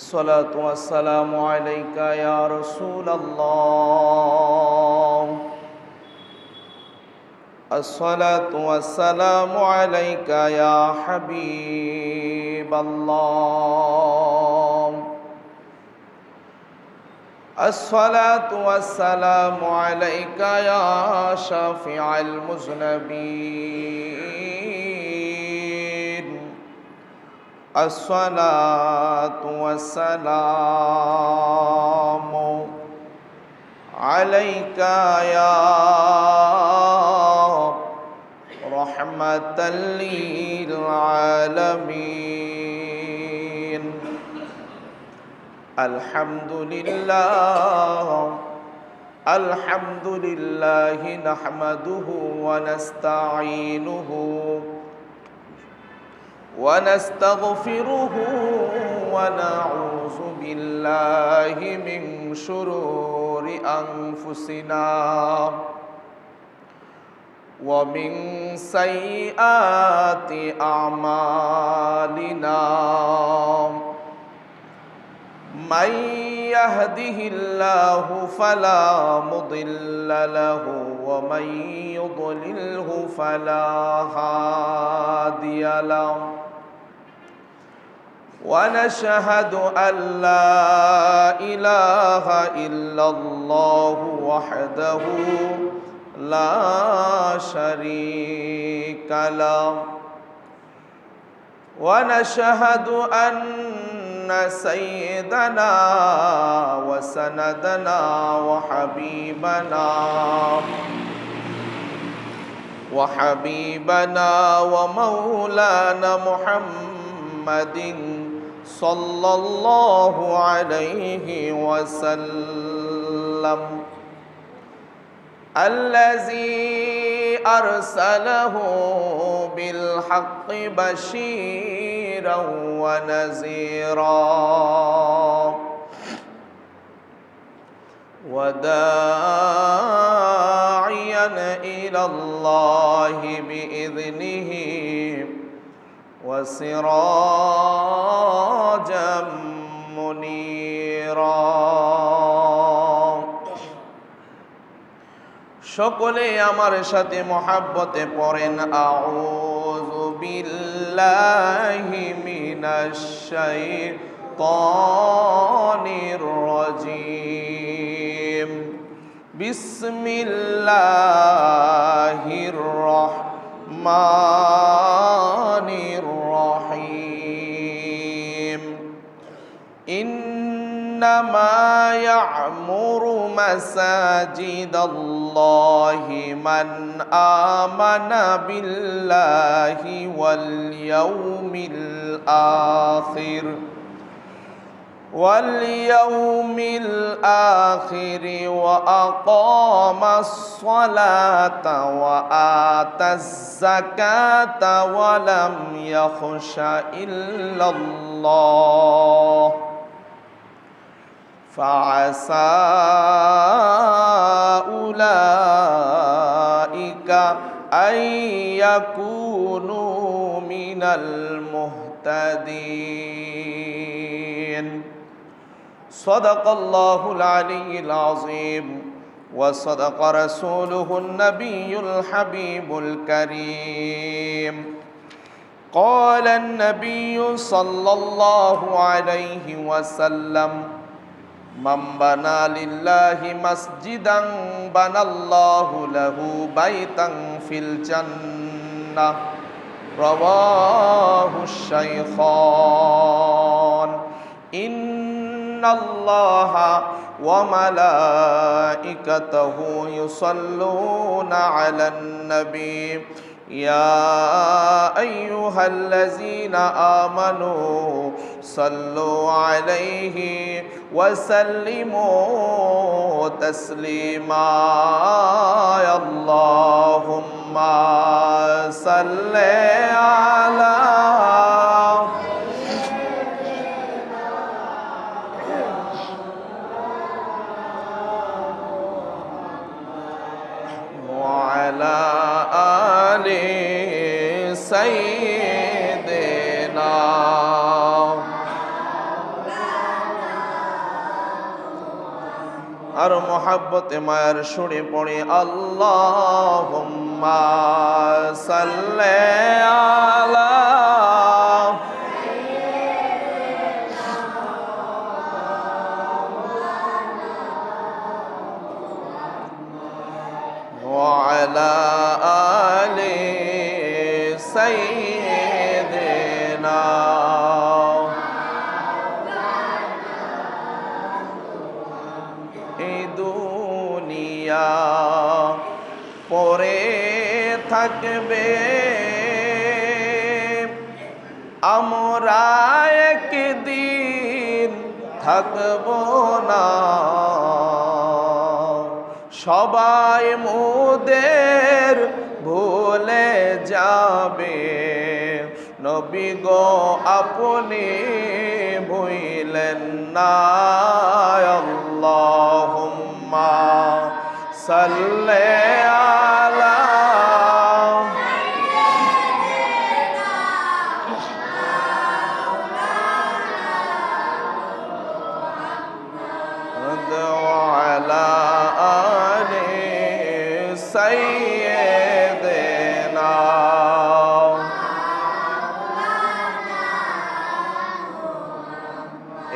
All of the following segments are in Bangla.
الصلاة والسلام عليك يا رسول الله. الصلاة والسلام عليك يا حبيب الله. الصلاة والسلام عليك يا شافع المذنبين. الصلاة والسلام عليك يا رحمة للعالمين. الحمد لله الحمد لله نحمده ونستعينه ونستغفره ونعوذ بالله من شرور أنفسنا ومن سيئات أعمالنا. من يهده الله فلا مضل له ومن يضلله فلا هادي له. ونشهد أن لا إله إلا الله وحده لا شريك له. ونشهد أن سيدنا وسندنا وحبيبنا ومولانا محمد صلى الله عليه وسلم الذي أرسله بالحق بشيرا ونذيرا وداعيا إلى الله بإذنه وسراجا منيرا. সকলে আমার সাথে মহব্বতে পড়েন আউযু বিল্লাহি মিনাশ শাইতানির রাজীম। বিসমিল্লাহির রাহমানির রহিম। إنما يعمر مساجد الله من آمن بالله واليوم الآخر وأقام الصلاة وآتى الزكاة ولم يخش إلا الله فعسى أولئك أن يكونوا من المهتدين. صدق الله العلي العظيم وصدق رسوله النبي الحبيب الكريم. قال النبي صلى الله عليه وسلم من بنى لله مسجدا بنى الله له بيتا في الجنة. رواه الشيخان. إن الله وملائكته يصلون على النبي يا أيها الذين آمنوا صلوا عليه وسلموا تسليما. اللهم صل على وعلى آل سيدنا আর মোহাব্বতে মায়ের সুরে পড়ে আল্লাহুম্মা সাল্লি আলা وعلى آل سيدنا এই দুনিয়া পরে থাকবে আমরা একদিন থাকব না সবাই মোদের ভুলে যাবে নবী গো আপনি ভুলেন না আল্লাহুম্মা সাল্লি আলা وعلى آل سيدنا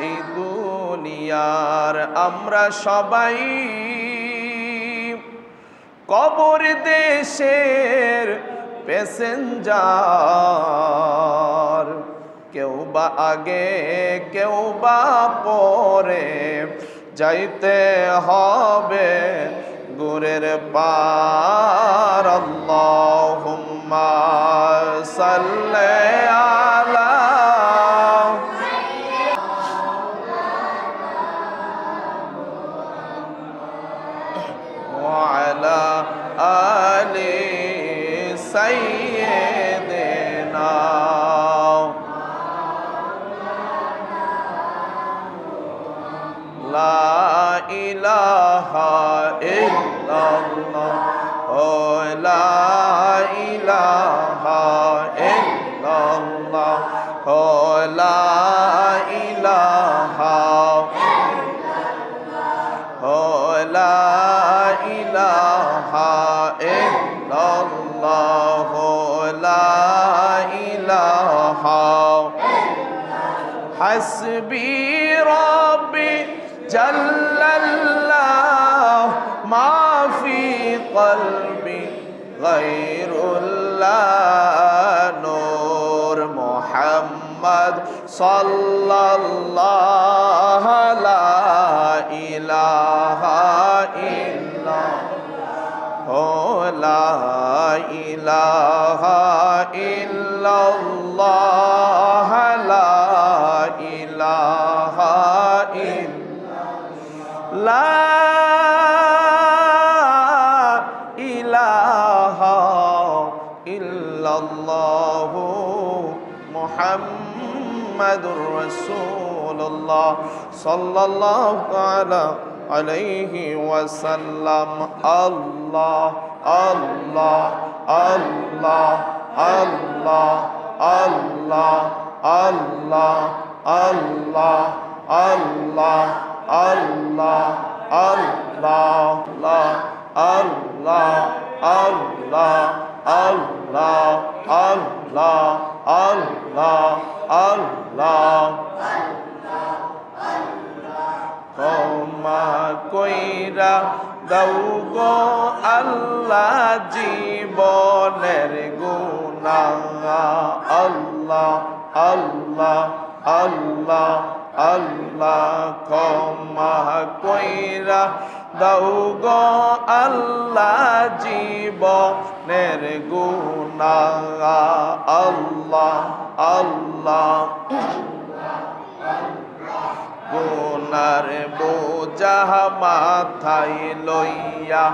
এই দুনিয়ার আমরা সবাই কবর দেশের প্যাসেঞ্জার কেউ বা আগে কেউ বা পরে যাইতে হবে গুরের পার আল্লাহুম্মা সাল্লি আলা وعلى آل سيدنا لا إله إلا الله لا إله إلا الله لا إله لا إله إلا الله لا إله حسبي ربي جل الله ما في قلبي غير الله نور محمد صلى الله لا إله إلا لا إله إلا الله لا إله إلا لا إله إلا الله محمد رسول الله صلى الله عليه وسلم الله الله الله الله الله الله الله الله الله الله الله الله الله الله الله الله ক্ষমা কইরা দাও গো আল্লাহ জীবনের গুনাহ আল্লাহ আল্লাহ আল্লাহ আল্লাহ ক্ষমা কইরা দাও গো আল্লাহ জীবনের গুনাহ আল্লাহ আল্লাহ গুনার বোঝা মাথায় লইয়া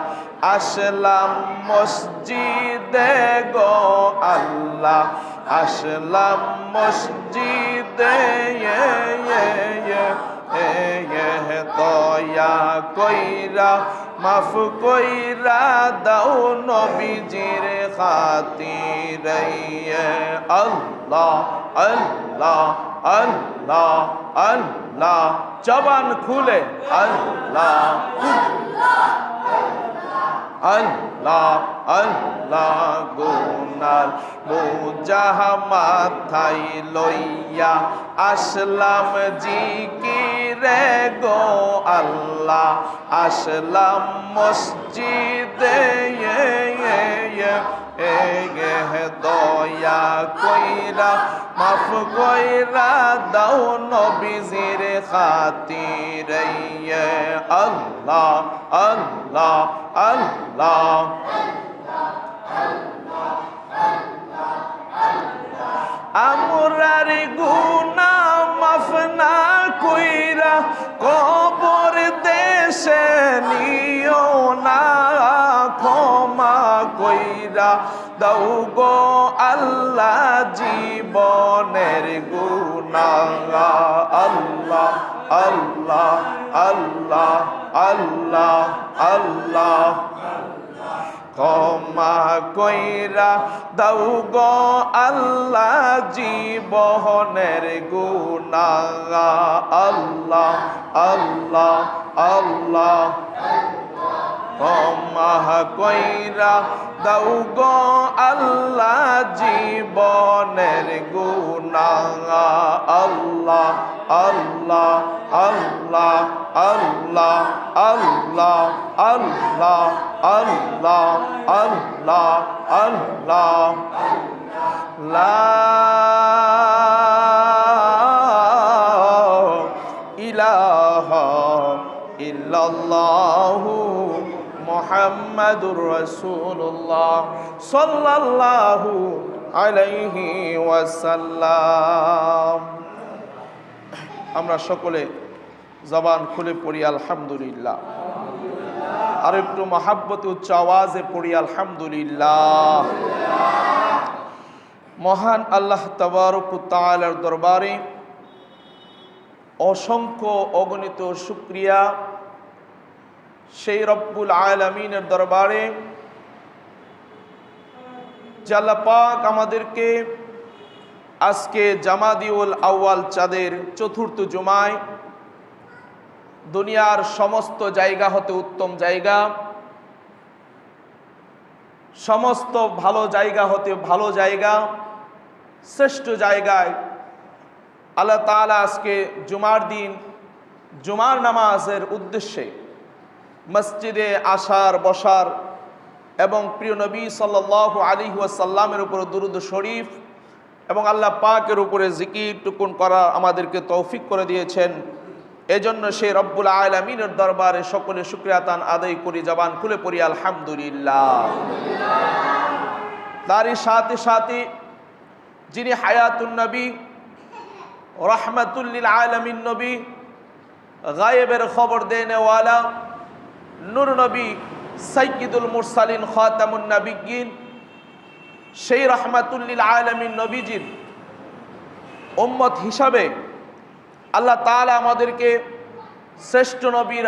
আসলাম মসজিদে গো আল্লাহ আসলাম মসজিদে দয়া কইরা মাফ কইরা দাও নবীজির খাতিরে আল্লাহ আল্লাহ আল্লাহ আল্লাহ জবান খুলে আল্লাহ আল্লাহ আল্লাহ গুনার বোঝা মাথায় লইয়া আসলাম জিকিরে গো আল্লাহ আসলাম মসজিদে দয়া কইরা মাফ কইরা দাও নবীজির খাতিরে আল্লাহ আল্লাহ আল্লাহ আমরার গুনাহ মাফ না কইরা কবর দেশে নিও না ক্ষমা কইরা দাও গো আল্লাহ জীবনের গুনাহ আল্লাহ আল্লাহ আল্লাহ আল্লাহ আল্লাহ ক্ষমা কইরা দাও গো আল্লাহ জীবনের গুনাহ আল্লাহ আল্লাহ আল্লাহ ক্ষমা কইরা দাও গো আল্লাহ জীবনের গুনাহ আল্লাহ আল্লাহ আল্লাহ আল্লাহ আল্লাহ আল্লাহ আল্লাহ আল্লাহ আল্লাহ লা ইলাহা ইল্লাল্লাহু মুহাম্মাদুর রাসূলুল্লাহ সাল্লাল্লাহু আলাইহি ওয়াসাল্লাম। আমরা সকলে জবান খুলে পড়ি আলহামদুলিল্লাহ। আর একটু মহাব্বতে উচ্চ আওয়াজে পড়ি আলহামদুলিল্লাহ। মহান আল্লাহ তাবারক ওয়া তাআলার দরবারে অসংখ্য অগণিত শুকরিয়া, সেই রব্বুল আলামিনের দরবারে যে আল্লাহ পাক আমাদেরকে আজকে জামাদিউল আউয়াল চাঁদের চতুর্থ জুমায় দুনিয়ার সমস্ত জায়গা হতে উত্তম জায়গা, সমস্ত ভালো জায়গা হতে ভালো জায়গা, শ্রেষ্ঠ জায়গায় আল্লাহ তাআলা আজকে জুমার দিন জুমার নামাজের উদ্দেশ্যে মসজিদে আসার বসার এবং প্রিয় নবী সাল্লাল্লাহু আলাইহি ওয়াসাল্লামের উপর দুরূদ শরীফ এবং আল্লাহ পাকের উপরে জিকির টুকুন করা আমাদেরকে তৌফিক করে দিয়েছেন। এজন্য সেই রব্বুল আলামিনের দরবারে সকলে শুকরিয়াতান আদায় করি, জবান খুলে পড়ি আলহামদুলিল্লাহ। তারই সাথে সাথে যিনি হায়াতুন নবী, রহমাতুল লিল আলামিন নবী, গায়েবের খবর দেনেওয়ালা নূর নবী, সাইয়্যিদুল মুরসালিন, খাতামুন নবিয়্যিন, সেই রহমাতুল লিল আলামিন নবীজির উম্মত হিসাবে আল্লাহ তাআলা আমাদেরকে শ্রেষ্ঠ নবীর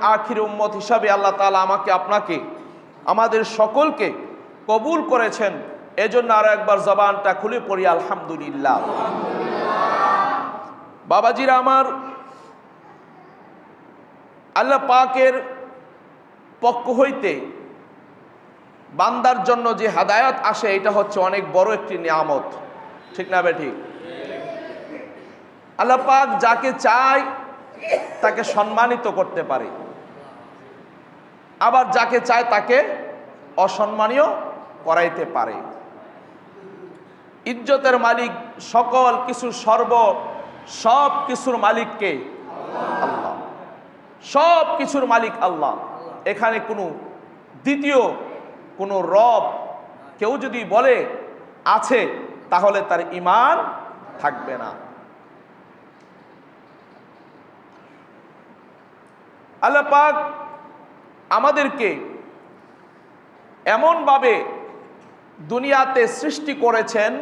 আখিরি উম্মত হিসাবে আল্লাহ তাআলা আমাকে আপনাকে আমাদের সকলকে কবুল করেছেন। এজন্য আরো একবার জবানটা খুলে পড়ি আলহামদুলিল্লাহ। বাবাজিরা আমার, আল্লাহ পাকের পক্ষ হইতে বান্দার জন্য যে হাদায়াত আসে এটা হচ্ছে অনেক বড় একটি নিয়ামত, ঠিক না বে ঠিক? আল্লাহ পাক যাকে চায় তাকে সম্মানিত করতে পারে, আবার যাকে চায় তাকে অসম্মানীয় করাইতে পারে। ইজ্জতের মালিক, সকল কিছু সব কিছুর মালিককে আল্লাহ, সব কিছুর মালিক আল্লাহ। এখানে কোনো দ্বিতীয় কোনো রব কেউ যদি বলে আছে তাহলে তার ঈমান থাকবে না। আল্লাহ পাক আমাদেরকে এমনভাবে দুনিয়াতে সৃষ্টি করেছেন,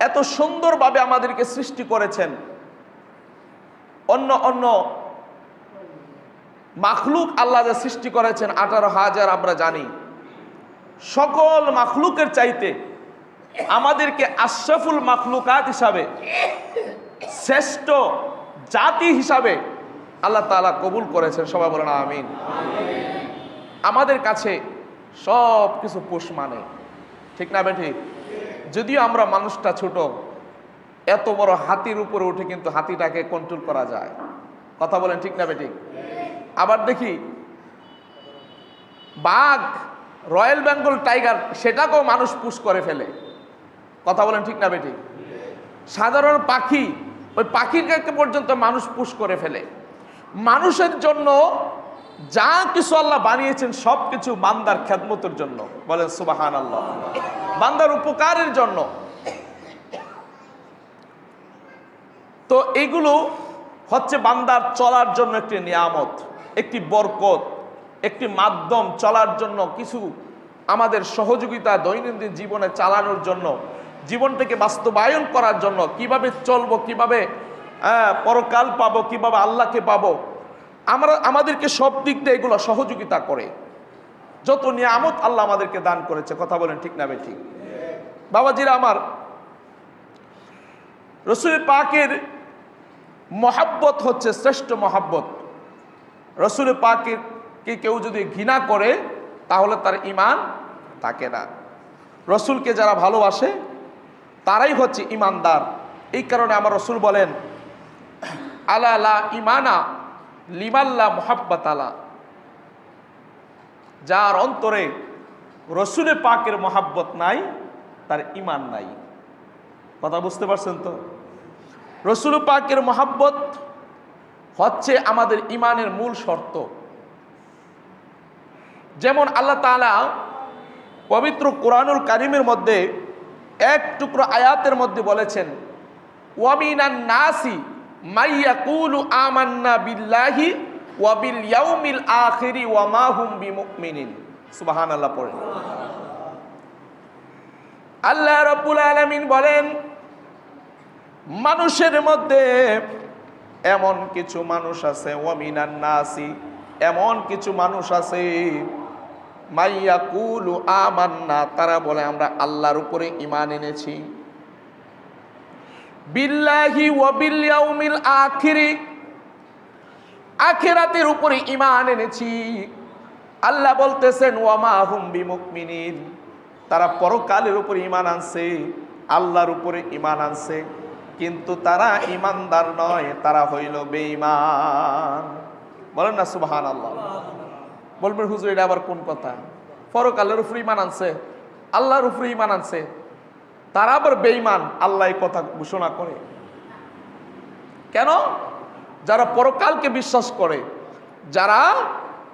এত সুন্দরভাবে আমাদেরকে সৃষ্টি করেছেন। অন্য অন্য মাখলুক আল্লাহ যে সৃষ্টি করেছেন 18,000 আমরা জানি, সকল মাখলুকের চাইতে আমাদেরকে আশরাফুল মাখলুকাত হিসাবে, শ্রেষ্ঠ জাতি হিসাবে আল্লাহ তাআলা কবুল করেছেন। সবাই বলেন আমিন। আমাদের কাছে সব কিছু পোষ মানে, ঠিক না বেঠিক? যদিও আমরা মানুষটা ছোট, এত বড় হাতির উপরে উঠে কিন্তু হাতিটাকে কন্ট্রোল করা যায়। কথা বলেন ঠিক না বেঠিক? আবার দেখি বাঘ, রয়্যাল বেঙ্গল টাইগার, সেটাকেও মানুষ পুশ করে ফেলে। কথা বলেন ঠিক না বেঠিক? সাধারণ পাখি, ওই পাখিকে পর্যন্ত মানুষ পুশ করে ফেলে। মানুষের জন্য যা কিছু আল্লাহ বানিয়েছেন সব কিছু বান্দার খেদমতের জন্য। বলেন সুবহানাল্লাহ। বান্দার উপকারের জন্য। তো এইগুলো হচ্ছে বান্দার চলার জন্য একটি নিয়ামত, একটি বরকত, একটি মাধ্যম চলার জন্য, কিছু আমাদের সহযোগিতা দৈনন্দিন জীবনে চালানোর জন্য, জীবনটাকে বাস্তবায়ন করার জন্য, কিভাবে চলবো, কিভাবে পরকাল পাবো, কিভাবে আল্লাহকে পাবো, আমাদেরকে সব দিক দিয়ে এগুলো সহযোগিতা করে। যত নিয়ামত আল্লাহ আমাদেরকে দান করেছে। কথা বলেন ঠিক না বেঠিক? বাবাজিরা আমার, রসুল পাকের মহাব্বত হচ্ছে শ্রেষ্ঠ মহাব্বত। রসুল পাকের কে কেউ যদি ঘৃণা করে তাহলে তার ঈমান থাকে না। রসুলকে যারা ভালোবাসে তারাই হচ্ছে ঈমানদার। এই কারণে আমার রসুল বলেন, আলা লা ঈমানা লিমাল্লা মুহাব্বাত আলা। যার অন্তরে রসুল পাকের মহাব্বত নাই তার ঈমান নাই। কথা বুঝতে পারছেন তো? রসুল পাকের মহাব্বত হচ্ছে আমাদের ঈমানের মূল শর্ত। যেমন আল্লাহ তাআলা পবিত্র কোরআনুল কারীমের মধ্যে এক টুকরো আয়াতের মধ্যে বলেছেন, ওয়া মিনান নাসি মাই ইয়াকুলু আমান্না বিল্লাহি ওয়া বিল ইয়াউমিল আখিরি ওয়া মা হুম বিমুমিনিন। সুবহানাল্লাহ পড়েন। আল্লাহ রাব্বুল আলামিন বলেন, মানুষের মধ্যে এমন কিছু মানুষ আছে, ওয়া মিনান নাসি, এমন কিছু মানুষ আছে, মাইয়াকুলু আমান্না, তারা বলে আমরা আল্লাহর উপরে ঈমান এনেছি, বিল্লাহি ওয়া বিল ইয়াউমিল আখিরি, আখিরাতের উপরে ঈমান এনেছি। আল্লাহ বলতেছেন ওয়া মা হুম বিমুমিনিন, তারা পরকালের উপরে ঈমান আনছে, আল্লাহর উপরে ঈমান আনছে, কিন্তু তারা ঈমানদার নয়, তারা হইল বেঈমান। বলেন না সুবহানাল্লাহ। বলবেন হুজুর এটা আবার কোন কথা? পরকালের উপরে ঈমান আনছে, আল্লাহর উপরে ঈমান আনছে, তারা আবার বেঈমান, আল্লাহ এই কথা ঘোষণা করে। কেন? যারা পরকালকে বিশ্বাস করে, যারা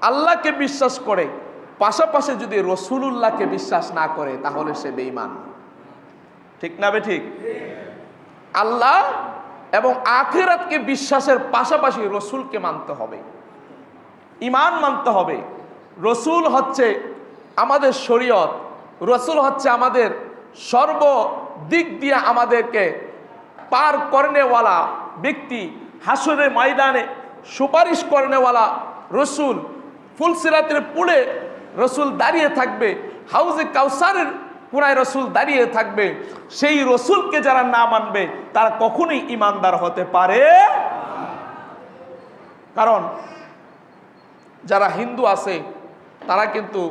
আল্লাহকে বিশ্বাস করে, পাশাপাশি যদি রসুলুল্লাহকে বিশ্বাস না করে তাহলে সে বেঈমান। ঠিক না বেঠিক? আল্লাহ এবং আখিরাতকে বিশ্বাসের পাশাপাশি রসুলকে মানতে হবে, ঈমান মানতে হবে। রসুল হচ্ছে আমাদের শরীয়ত, রসুল হচ্ছে আমাদের সর্বদিক দিয়ে আমাদেরকে পার করনেওয়ালা ব্যক্তি। হাসরের ময়দানে সুপারিশ করনেওয়ালা রসুল, ফুলসিরাতের পুলে রসুল দাঁড়িয়ে থাকবে, হাউজে কাউসারের কোনায় রসুল দাঁড়িয়ে থাকবে। সেই রসুলকে যারা না মানবে তারা কখনোই ঈমানদার হতে পারে। কারণ যারা হিন্দু আছে তারা কিন্তু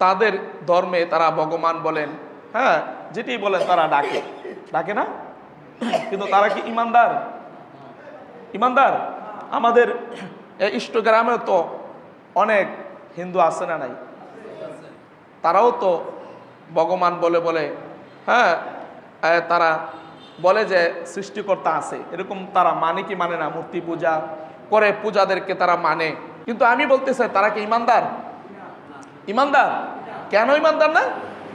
তাদের ধর্মে তারা ভগবান বলেন, হ্যাঁ যেটি বলেন তারা ডাকে, ডাকে না? কিন্তু তারা কি ঈমানদার? ঈমানদার? আমাদের ইষ্টগ্রামেও তো অনেক হিন্দু আছে না নাই? তারাও তো ভগবান বলে বলে, হ্যাঁ তারা বলে যে সৃষ্টিকর্তা আছে, এরকম তারা মানে কি মানে না? মূর্তি পূজা করে, পূজাদেরকে তারা মানে। কিন্তু আমি বলতে চাই তারা কি ঈমানদার? ঈমানদার? কেন ঈমানদার না?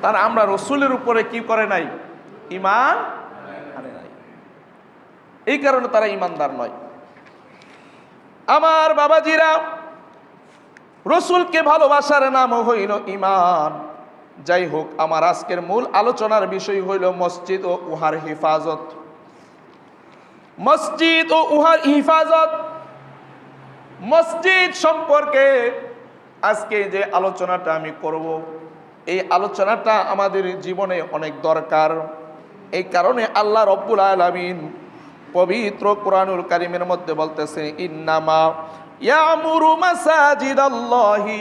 তারা আমরা রসুলের উপরে কি করে নাই? ঈমান আনে নাই, এই কারণে তারা ঈমানদার নয়। আমার বাবাজিরা, রসুলকে ভালোবাসার নাম হইল ঈমান। যাই হোক, আমার আজকের মূল আলোচনার বিষয় হইল মসজিদ ও উহার হিফাজত। মসজিদ ও উহার হিফাজত। মসজিদ সম্পর্কে আজকে যে আলোচনাটা আমি করব, এই আলোচনাটা আমাদের জীবনে অনেক দরকার। এই কারণে আল্লাহ রব্বুল আলামিন পবিত্র কোরআনুল কারীমের মধ্যে বলতেছে, ইন্নামা ইয়ামুরু মাসাজিদাল্লাহি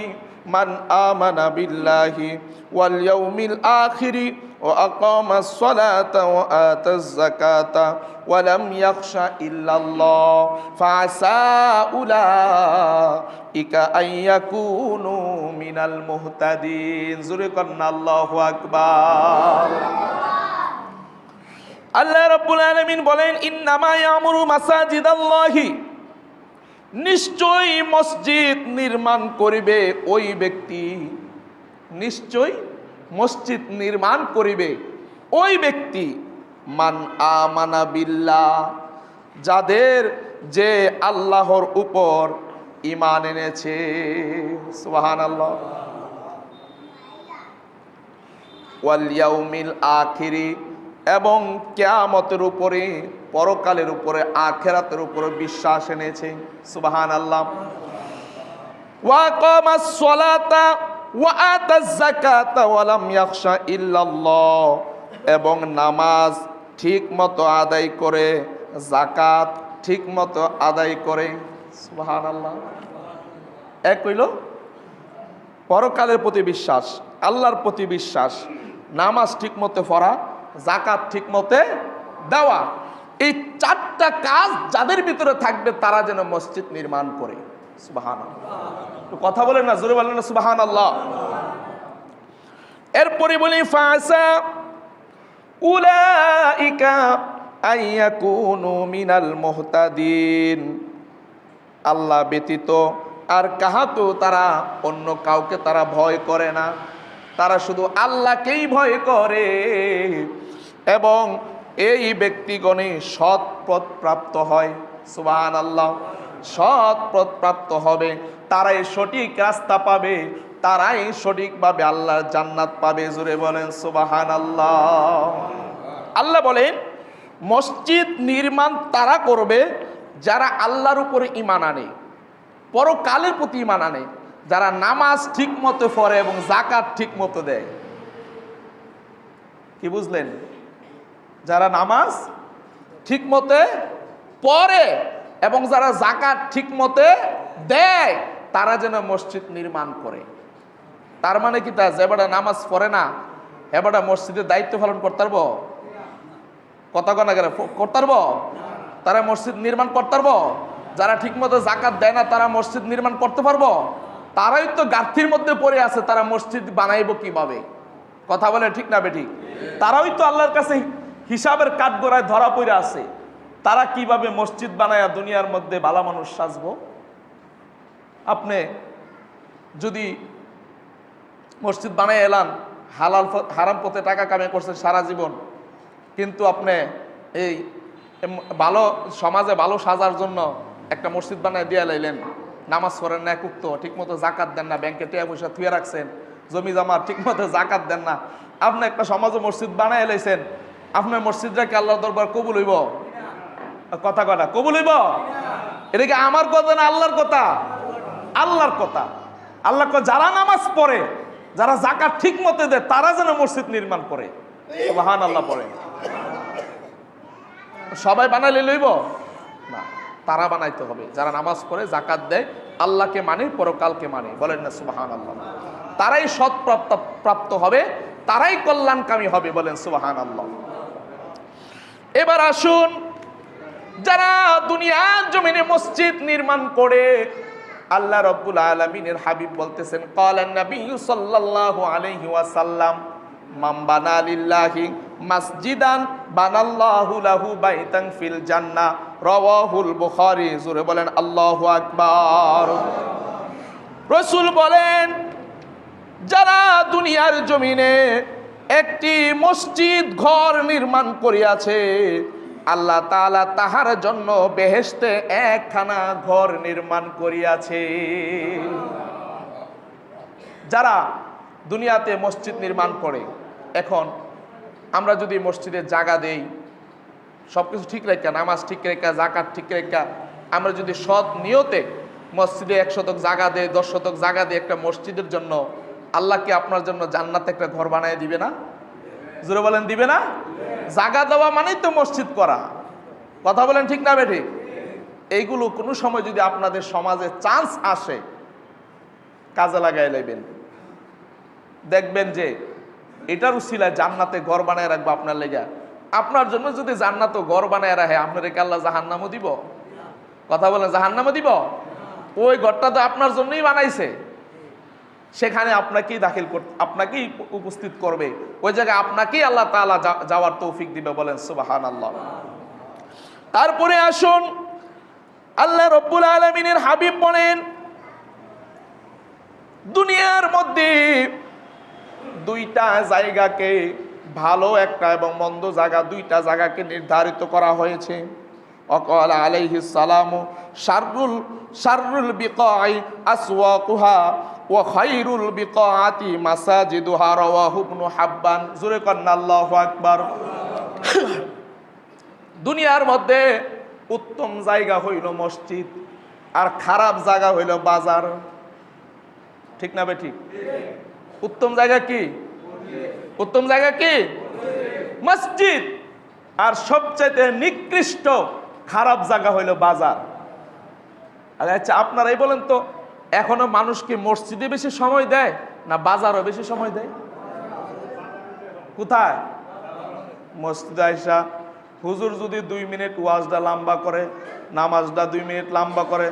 মান আমানা বিল্লাহি ওয়াল ইয়াউমিল আখিরি ওয়া আকামাস সালাতা ওয়া আতাজ যাকাতা ওয়া লাম ইয়াখশা ইল্লাল্লাহ ফাআসা উলাইকা আইয়াকুনু মিনাল মুহতাদিন। জোরে কন্না আল্লাহু আকবার। আল্লাহ রাব্বুল আলামিন বলেন, ইন্নামা ইয়ামুরু মাসাজিদাল্লাহি, নিশ্চয় মসজিদ নির্মাণ করিবে ওই ব্যক্তি, নিশ্চয় মসজিদ নির্মাণ করিবে ওই ব্যক্তি, মান আমানা বিল্লাহ, যাদের যে আল্লাহর উপর ঈমান এনেছে। সুবহানাল্লাহ। ওয়াল ইয়াউমিল আখিরি, এবং কিয়ামতের উপরে, পরকালের উপরে, আখিরাতের উপরে বিশ্বাস এনেছে। সুবহানাল্লাহ। ওয়া আকামাস সালাতা ওয়া আতাজ যাকাতা ওয়া লাম ইয়াখশা ইল্লাল্লাহ, এবং নামাজ ঠিকমতো আদায় করে, যাকাত ঠিকমতো আদায় করে। সুবহানাল্লাহ। এক হইল পরকালের প্রতি বিশ্বাস, আল্লাহর প্রতি বিশ্বাস, নামাজ ঠিকমতো পড়া, যাকাত ঠিকমতো দেওয়া। এই চারটা কাজ যাদের ভিতরে থাকবে তারা যেন মসজিদ নির্মাণ করে। সুবহানাল্লাহ। কথা বলেন না, জোরে বলেন না সুবহানাল্লাহ। এরপরে বলি, ফাসা উলাইকা আইয়াকুনু মিনাল মুহতাদিন, আল্লাহ ব্যতীত আর কাহাকেও তারা, অন্য কাউকে তারা ভয় করে না, তারা শুধু আল্লাহকেই ভয় করে। এবং এই ব্যক্তিগণে সৎ পথ প্রাপ্ত হয়। সুবহানাল্লাহ। সৎ পথ প্রাপ্ত হবে, তারাই সঠিক রাস্তা পাবে, তারাই সঠিকভাবে আল্লাহর জান্নাত পাবে। জোরে বলেন সুবহানাল্লাহ। আল্লাহ বলেন, মসজিদ নির্মাণ তারা করবে যারা আল্লাহর উপরে ঈমান আনে, পরকালের প্রতি ঈমান আনে, যারা নামাজ ঠিক মতো পড়ে এবং যাকাত ঠিক মতো দেয়। কি বুঝলেন? যারা নামাজ ঠিক মতে পড়ে এবং যারা যাকাত ঠিক মতে দেয়, তারা যেন মসজিদ নির্মাণ করে। তার মানে কি, তা যে বেটা নামাজ পড়ে না হে বেটা মসজিদের দায়িত্ব পালন করতে পারবো? কথা কনা গেলে করতে পারবো? তারা মসজিদ নির্মাণ করতে পারবো? যারা ঠিক মতো যাকাত দেয় না তারা মসজিদ নির্মাণ করতে পারবো? তারাই তো গার্থির মধ্যে পড়ে আছে, তারা মসজিদ বানাইবো কিভাবে? কথা বলে ঠিক না বেঠিক? তারাই তো আল্লাহর কাছে হিসাবের কাঠগড়ায় ধরা পড়ে আছে, তারা কিভাবে মসজিদ বানায়া দুনিয়ার মধ্যে ভালো মানুষ সাজবো? আপনি যদি মসজিদ বানাই এলান, হালাল হারাম পথে টাকা কামাই করছেন সারা জীবন, কিন্তু আপনি এই ভালো সমাজে ভালো সাজার জন্য একটা মসজিদ বানায় দিয়ে লাইলেন, নামাজ পড়েন না, একুক্ত ঠিক মতো যাকাত দেন না, ব্যাংকে টাকা পয়সা থুয়ে রাখছেন, জমি জমা ঠিক মতো যাকাত দেন না, আপনি একটা সমাজে মসজিদ বানায় এলাইছেন, আপনার মসজিদটা কি আল্লাহর দরবার কবুল হইব? কথা কথা কবুল হইব? এটা কি আমার কথা না আল্লাহর কথা? আল্লাহর কথা। আল্লাহ যারা নামাজ পড়ে, যারা যাকাত ঠিক মতো দেয়, তারা যেন মসজিদ নির্মাণ করে। সুবহানাল্লাহ পড়ে। সবাই বানাইলে লইব না, তারা বানাইতে হবে যারা নামাজ পড়ে, যাকাত দেয়, আল্লাহকে মানে, পরকালকে মানে। বলেন না সুবহানাল্লাহ। তারাই সৎ প্রাপ্ত হবে, তারাই কল্যাণকামী হবে। বলেন সুবহানাল্লাহ। এবার আসুন, যারা দুনিয়ার জমিনে মসজিদ নির্মাণ করে, আল্লাহ রাব্বুল আলামিনের হাবিব বলতেছেন, ক্বালান নবী সাল্লাল্লাহু আলাইহি ওয়াসাল্লাম, মান বানা লিল্লাহি মাসজিদান বানাল্লাহু লাহু বাইতান ফিল জান্নাহ, রাওয়াহুল বুখারী। জোরে বলেন আল্লাহু আকবার। রাসূল বলেন, যারা দুনিয়ার জমিনে একটি মসজিদ ঘর নির্মাণ করিয়াছে, আল্লাহ তাআলা তাহার জন্য বেহেশতে একখানা ঘর নির্মাণ করিয়াছে। যারা দুনিয়াতে মসজিদ নির্মাণ করে, এখন আমরা যদি মসজিদে জায়গা দেই, সবকিছু ঠিক রেখা, নামাজ ঠিক রেখা, যাকাত ঠিক রেখা, আমরা যদি সৎ নিয়তে মসজিদে 1 শতক জায়গা দেই, 10 শতক জায়গা দেই একটা মসজিদের জন্য, আল্লাহ কি আপনার জন্য জান্নাতে একটা ঘর বানিয়ে দিবে না? জোরে বলেন, দিবে না? জায়গা দেওয়া মানেই তো মসজিদ করা। কথা বলেন ঠিক না বেঠিক? এইগুলো কোনো সময় যদি আপনাদের সমাজে চান্স আসে, কাজে লাগাই লাইবেন, দেখবেন যে এটার উসিলায় জান্নাতে ঘর বানায় রাখবো আপনার লেগা। আপনার জন্য যদি জান্নাত ঘর বানায় রাখে, আপনার কি আল্লাহ জাহান্নামও দিব? কথা বলেন, জাহান্নামও দিব? ওই ঘরটা তো আপনার জন্যই বানাইছে, সেখানে আপনাকেই দাখিল করতে, আপনাকেই উপস্থিত করবে, ওই জায়গায় আপনাকেই আল্লাহ তাআলা যাওয়ার তৌফিক দিবে। বলেন সুবহানাল্লাহ। তারপরে আসুন, আল্লাহ রব্বুল আলামিনের হাবিব বলেন, দুনিয়ার মধ্যে দুইটা জায়গাকে, ভালো একটা এবং মন্দ জায়গা, দুইটা জায়গাকে নির্ধারিত করা হয়েছে। অকাল আলাইহিস সালামু শাররুল বিকাই আসওয়াকুহা ওয়া খায়রুল বিকাআতি মাসাজিদুহা, রাওয়াহু ইবনু হাব্বান। জোরে কন্না আল্লাহু আকবার। দুনিয়ার মধ্যে উত্তম জায়গা হইল মসজিদ, আর খারাপ জায়গা হইল বাজার। ঠিক না বে ঠিক? উত্তম জায়গা কি? উত্তম জায়গা কি? মসজিদ। আর সবচেয়ে নিকৃষ্ট খারাপ জায়গা হইল বাজার। আচ্ছা, আপনারাই বলেন তো, এখনো মানুষ কি মসজিদে বেশি সময় দেয় না বাজারও বেশি সময় দেয়? কোথায়? মসজিদে আইসা হুজুর যদি 2 মিনিট ওয়াজটা লম্বা করে, নামাজটা 2 মিনিট লম্বা করে,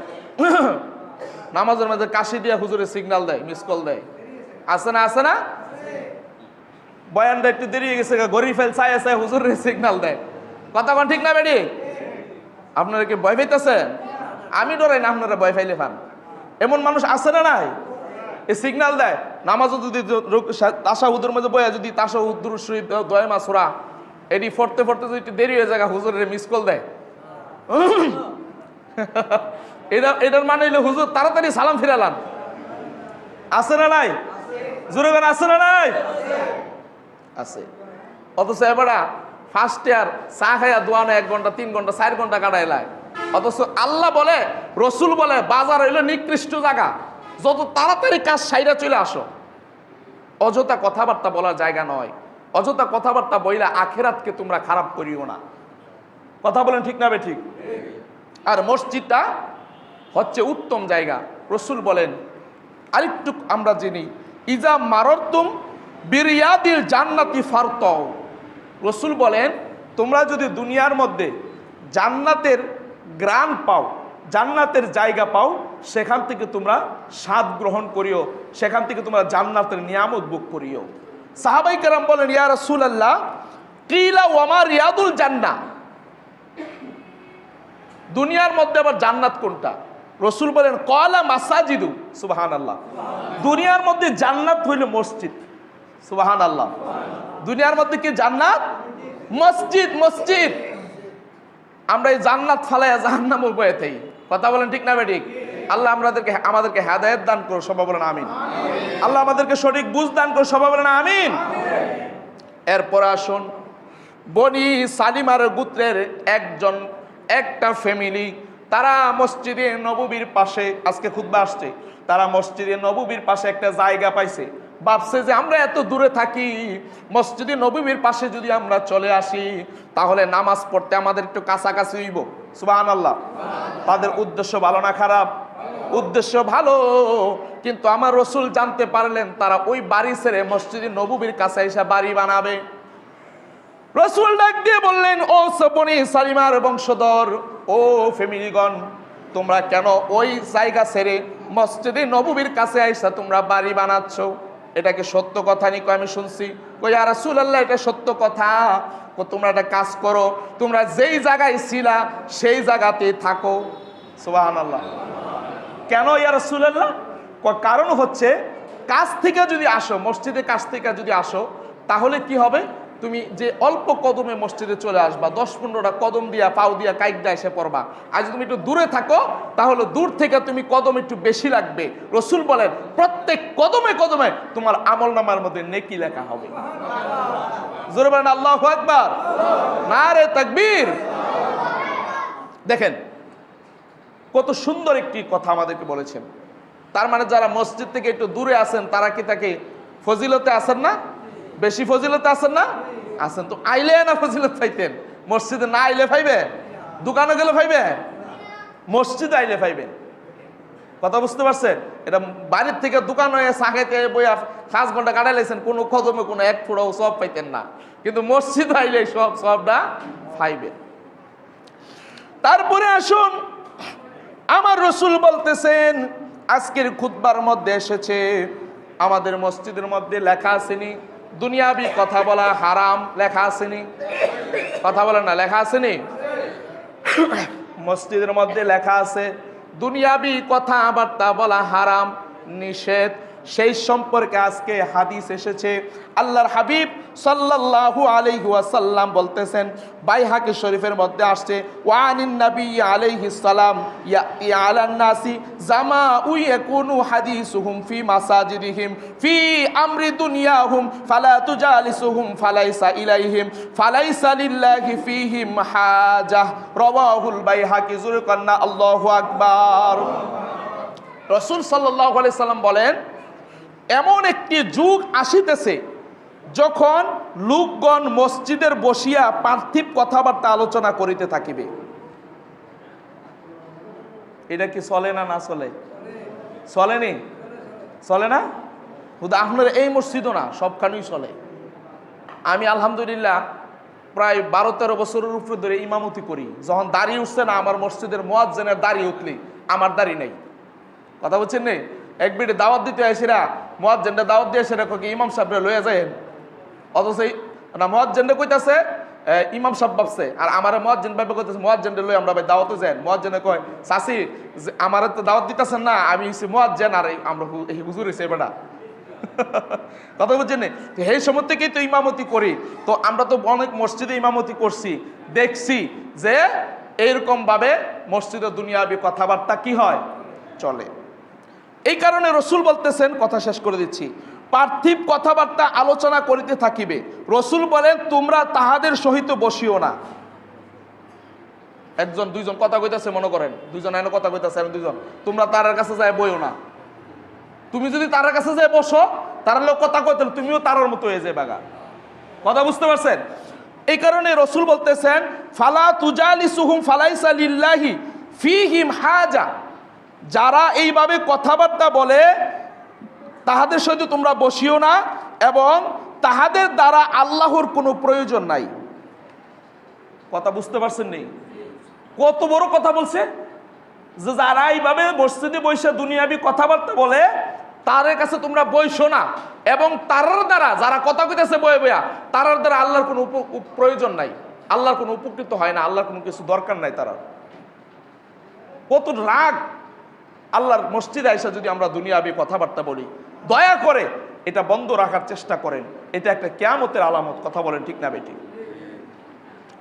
নামাজের মাঝে কাশি দিয়া হুজুরে সিগন্যাল দেয়, মিস কল দেয়, আছে না? আছে না? বয়ানটা একটু দেরি হয়ে গেছে, ঘড়ি ফেল চাই আছে, হুজুরের সিগন্যাল দেয়। কথা কোন ঠিক না বেডি? আপনারা কি ভয় পাইতেছেন? আমি ডরাই না, আপনারা ভয় পাইলে পান। এমন মানুষ আছে না নাই? এই সিগন্যাল দেয়, নামাজও যদি তাশাহুদের মধ্যে বয়া, যদি তাশাহুদ দুরূদ শরীফ দোয়া সূরা এডি পড়তে পড়তে যদি একটু দেরি হয়ে যায়, হুজুরের মিস কল দেয়। এটার মানে হইলো হুজুর তাড়াতাড়ি সালাম ফিরালাম। আছে না নাই? জোরে গান আছে না নাই? আছে। অথচ এবারে ফার্স্ট ইয়ার চা খাইয়া দোয়ানো 1 ঘন্টা 3 ঘন্টা 4 ঘন্টা কাটাইলায়। অথচ আল্লাহ বলে, রসুল বলে, বাজার হইলো নিকৃষ্ট জায়গা, যত তাড়াতাড়ি কাজ সাইরা চলে আসো। অযথা কথাবার্তা বলার জায়গা নয়। অযথা কথাবার্তা বইলা আখিরাতকে তোমরা খারাপ করিও না। কথা বলেন ঠিক না বে ঠিক? আর মসজিদটা হচ্ছে উত্তম জায়গা। রসুল বলেন, আরেকটু আমরা জেনি, ইজা মাররতুম বিরিয়াদিল জান্নাতি ফারতাও। রসুল বলেন, তোমরা যদি দুনিয়ার মধ্যে জান্নাতের গ্রান পাও, জান্নাতের জায়গা পাও, সেখান থেকে তোমরা স্বাদ গ্রহণ করিও, সেখান থেকে তোমরা জান্নাতের নিয়ামত ভোগ করিও। সাহাবাই কেরাম বলেন, ইয়া রাসূলুল্লাহ, কিলা ওয়া মা রিয়াদুল জান্নাহ। দুনিয়ার মধ্যে আবার জান্নাত কোনটা? রসুল বলেন, ক্বালা মাসাজিদু। সুবহানাল্লাহ। দুনিয়ার মধ্যে জান্নাত হইল মসজিদ। সুবহানাল্লাহ। দুনিয়ার মধ্যে কি জান্নাত? মসজিদ। মসজিদ। আমরা এই জান্নাত ফালাইয়া জাহান্নামে বয়ে থাকি। কথা বলেন ঠিক না বেঠিক? আল্লাহ আমাদেরকে হেদায়েত দান করো, সবাই বলেন আমিন। আল্লাহ আমাদেরকে সঠিক বুঝ দান করো, সবাই বলেন আমিন। এরপর আসুন, বনি সালিমার গোত্রের একটা ফ্যামিলি, তারা মসজিদে নববীর পাশে, আজকে খুতবা আসছে, তারা মসজিদে নববীর পাশে একটা জায়গা পাইছে। ভাবছে যে আমরা এত দূরে থাকি, মসজিদে নববীর পাশে যদি আমরা চলে আসি, তাহলে নামাজ পড়তে আমাদের একটু কাছাকাছি হইব। সুবহানাল্লাহ। তাদের উদ্দেশ্য ভালো না খারাপ? উদ্দেশ্য ভালো, কিন্তু আমার রসুল জানতে পারলেন তারা ওই বাড়ি ছেড়ে মসজিদে নববীর কাছে এসে বাড়ি বানাবে। রসুল ডাক দিয়ে বললেন, ও বনি সালিমার বংশধর, ও ফ্যামিলিগণ, তোমরা কেন ওই জায়গা ছেড়ে মসজিদে নববীর কাছে আইসা তোমরা বাড়ি বানাচ্ছ? এটা কি সত্য কথা? নি আমি শুনছি। কই ইয়া রাসূলুল্লাহ, এটা সত্য কথা। তোমরা একটা কাজ করো, তোমরা যেই জায়গায় ছিলা সেই জায়গাতেই থাকো। সুবহানাল্লাহ। কেন ইয়া রাসূলুল্লাহ? কারণ হচ্ছে, কাছ থেকে যদি আসো, মসজিদের কাছ থেকে যদি আসো, তাহলে কি হবে? তুমি যে অল্প কদমে মসজিদে চলে আসবা, 10-15টা কদম দিয়া, পাও দিয়া, কাইকটা এসে পড়বা। আর যদি তুমি একটু দূরে থাকো, তাহলে দূর থেকে তুমি কদম একটু বেশি লাগবে। রসুল বলেন, প্রত্যেক কদমে কদমে তোমার আমলনামার মধ্যে নেকি লেখা হবে। জোরে বলেন আল্লাহু আকবার। নারে তাকবীর। দেখেন কত সুন্দর একটি কথা আমাদেরকে বলেছেন। তার মানে যারা মসজিদ থেকে একটু দূরে আছেন, তারা কি তাকে ফজিলতে আছেন না? বেশি ফজিলতে আছেন না? আছেন তো, আইলে না ফজিলত পাইতেন। মসজিদে না আইলে পাইবে? দোকানে গেলে পাইবে? মসজিদে আইলে পাইবেন। কথা বুঝতে পারছেন? এটা বাড়ির থেকে দোকান হয়ে সাহেতে বইয়া 5 ঘন্টা কাটাইলেছেন, কোনো কদমে কোনো এক ফোঁটাও সব পাইতেন না, কিন্তু মসজিদ আইলে সবটা পাইবেন। তারপরে আসুন, আমার রসুল বলতেছেন, আজকের খুতবার মধ্যে এসেছে, আমাদের মসজিদের মধ্যে লেখা আসেনি দুনিয়াবি কথা বলা হারাম, লেখা আসেনি? কথা বলেন না, লেখা আসেনি? মসজিদের মধ্যে লেখা আছে দুনিয়াবি কথাবার্তা বলা হারাম, নিষেধ। সেই সম্পর্কে আজকে হাদিস এসেছে। আল্লাহর হাবিব সাল্লাল্লাহু আলাইহি ওয়াসাল্লাম বলতেছেন, বাইহাকি শরীফের মধ্যে আসছে, ওয়ানিন নবী আলাইহিস সালাম ইয়াতি আলান নাসি জামাউ ইয়াকুনু হাদিসুহুম ফি মাসাজিদিহিম ফি আমরি দুনিয়াহুম ফালা তুজালিসুহুম ফালাইসা ইলাইহিম ফালাইসা লিল্লাহি ফিহিম হাজাহ। রাওয়াহুল বাইহাকি। জোরে কন্না আল্লাহু আকবার। রাসূল সাল্লাল্লাহু আলাইহি সাল্লাম বলেন, এমন একটি যুগ আসিতেছে যখন লোকগণ মসজিদের বসিয়া পার্থিব কথাবার্তা আলোচনা করিতে থাকিবে। এটা কি চলে না? না চলে? চলেনি? চলে না? শুধু আপনার এই মসজিদও না, সবখানেই চলে। আমি আলহামদুলিল্লাহ প্রায় 12-13 বছরের উপরে ধরে ইমামতি করি। যখন দাড়ি উঠছে না, আমার মসজিদের মুয়াজ্জিনের দাড়ি উঠলি, আমার দাড়ি নেই। কথা বলছেন নেই? এক বিটে দাওয়াত দিতে আসিরা, মুয়াজ্জিনটা দাওয়াত দিয়ে আসিরা কই ইমাম সাহেবরে লইয়া যায়, অথচ না মুয়াজ্জিনটা কইতাছে ইমাম সাহেব ভাবছে, আর আমার মুয়াজ্জিন ভাবে কইতাছে মুয়াজ্জিনটা লই আমরা ভাই দাওয়াতে যাই। মুয়াজ্জিনে কয়, চাচি আমার তো দাওয়াত দিতেছেন না, আমি হচ্ছে মুয়াজ্জিন আর আমরা হুজুর হইছে বেটা। কথা বলছেন না? এই সময় থেকেই তো ইমামতি করি, তো আমরা তো অনেক মসজিদে ইমামতি করছি, দেখছি যে এইরকম ভাবে মসজিদে দুনিয়াবি কথাবার্তা কি হয়, চলে। এই কারণে রসুল বলতেছেন, কথা শেষ করে দিচ্ছি, পার্থিব কথাবার্তা আলোচনা করিতে থাকিবে। রসুল বলেন, তোমরা তাহাদের সহিত বসিও না। একজন দুইজন কথা কইতাছে, মনে করেন দুইজন এনে কথা কইতাছে, দুইজন, তোমরা তার কাছে যায় বইও না। তুমি যদি তার কাছে যায় বসো, তার লোক কথা কইতে, তুমিও তার মতো হয়ে যায় বাগা। কথা বুঝতে পারছেন? এই কারণে রসুল বলতেছেন, ফালা তুজালিসুহুম ফালাইসা লিল্লাহি ফিহিম হাজা। যারা এইভাবে কথাবার্তা বলে তাহাদের সাথে তোমরা বসিও না, এবং তাহাদের দ্বারা আল্লাহর কোনো প্রয়োজন নাই। কথা বুঝতে পারছেন? নেই? কত বড় কথা বলছে, যে যারা এইভাবে মসজিদে বসে দুনিয়াবি কথাবার্তা বলে তাদের কাছে তোমরা বইসো না, এবং তারার দ্বারা যারা কথা কইতেছে বয়ে বইয়া, তারার দ্বারা আল্লাহর কোনো প্রয়োজন নাই, আল্লাহর কোনো উপকৃত হয় না, আল্লাহর কোনো কিছু দরকার নাই। তারা কত রাগ! আল্লাহর মসজিদে আইসা যদি আমরা দুনিয়াবি কথাবার্তা বলি, দয়া করে এটা বন্ধ রাখার চেষ্টা করেন। এটা একটা কিয়ামতের আলামত। কথা বলেন ঠিক না বেঠিক?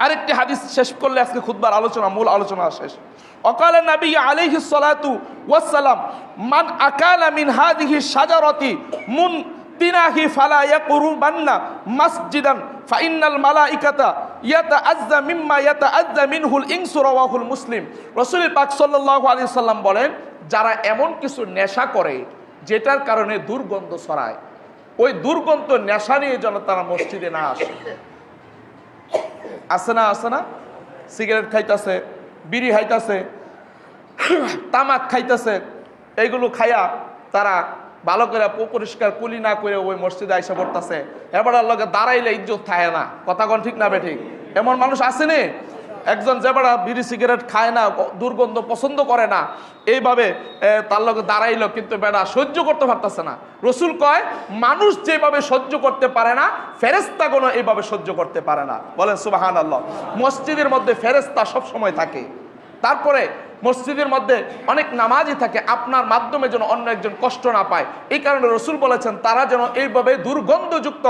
আরেকটি হাদিস শেষ করলে আজকে খুতবার আলোচনা, মূল আলোচনা শেষ। অকাল নবী আলাইহিস সালাতু ওয়াস সালাম, মান আকালা মিন হাযিহি শাজারাতি মুনতিনাহি ফালা ইয়াকরুবান্না মাসজিদান ফাইন্নাল মালাইকাতা ইয়াতাআজ্জা মিম্মা ইয়াতাআজ্জা মিনহুল ইনসু। রাওয়াহুল মুসলিম। রাসূল পাক সাল্লাল্লাহু আলাইহি সাল্লাম বলেন, যারা এমন কিছু নেশা করে যেটার কারণে দুর্গন্ধ ছড়ায়, ওই দুর্গন্ধ নেশা নিয়ে যেন তারা মসজিদে না আসে। আসে না? আসে না? সিগারেট খাইতেছে, বিড়ি খাইতেছে, তামাক খাইতেছে, এইগুলো খাইয়া তারা ভালো করে পরিষ্কার কুলি না করে ওই মসজিদে আইসা পড়তেছে। এবার লগে দাঁড়াইলে ইজ্জত থাকে না। কথা কোন ঠিক না বেঠিক? এমন মানুষ আসেনি? একজন যে বেড়া বিড়ি সিগারেট খায় না, দুর্গন্ধ পছন্দ করে না, এইভাবে তার লগে দাঁড়াইলো, কিন্তু বেড়া সহ্য করতে পারতেছে না। রসুল কয়, মানুষ যেভাবে সহ্য করতে পারে না, ফেরেশতাগণ এইভাবে সহ্য করতে পারে না। বলেন সুবহানাল্লাহ। মসজিদের মধ্যে ফেরেশতা সব সময় থাকে। তারপরে মসজিদের মধ্যে অনেক নামাজি থাকে, আপনার মাধ্যমে যেন অন্য একজন কষ্ট না পায়। এই কারণে রসুল বলেছেন, তারা যেন এইভাবে দুর্গন্ধযুক্ত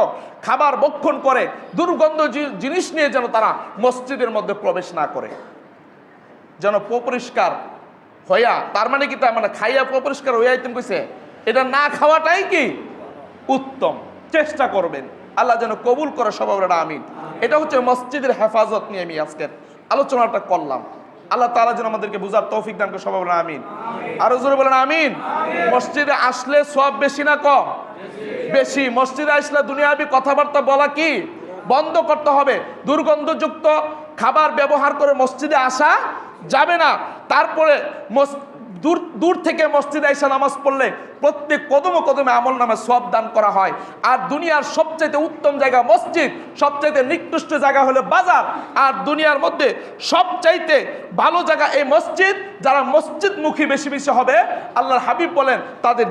খাবার ভক্ষণ করে, দুর্গন্ধ জিনিস নিয়ে যেন তারা মসজিদের মধ্যে প্রবেশ না করে, যেন পরিষ্কার হইয়া, তার মানে কি, তার মানে খাইয়া পরিষ্কার হইয়া আইতেন কইছে, এটা না খাওয়াটাই কি উত্তম। চেষ্টা করবেন, আল্লাহ যেন কবুল করে সবাই। আমিন। এটা হচ্ছে মসজিদের হেফাজত নিয়ে আমি আজকের আলোচনাটা করলাম। আল্লাহ তাআলা যেন আমাদেরকে বুঝার তৌফিক দান করে সবাই বলেন আমিন। আরো জোরে বলেন আমিন। মসজিদে আসলে সওয়াব বেশি না কম? বেশি। মসজিদে আসলে দুনিয়াবি কথাবার্তা বলা কি বন্ধ করতে হবে। দুর্গন্ধযুক্ত খাবার ব্যবহার করে মসজিদে আসা যাবে না। তারপরে দূর থেকে মসজিদে এসে নামাজ পড়লে প্রত্যেক কদমে কদমে আমল নামে সওয়াব দান করা হয়। আর দুনিয়ার সবচাইতে উত্তম জায়গা মসজিদ, সবচাইতে নিকৃষ্ট জায়গা হলো বাজার। আর দুনিয়ার মধ্যে সবচাইতে ভালো জায়গা এই মসজিদ। যারা মসজিদমুখী বেশি বেশি হবে, আল্লাহর হাবিব বলেন তাদের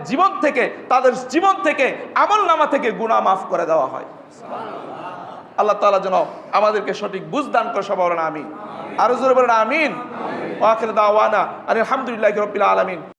জীবন থেকে আমল নামা থেকে গুনাহ মাফ করে দেওয়া হয়। আল্লাহ তাআলা যেন আমাদেরকে সঠিক বুঝ দান করে, সবাই বলেন আমিন। আরো জোরে বলেন আমিন। ওয়া আখিরু দাওয়ানা আলহামদুলিল্লাহি রাব্বিল আলামিন।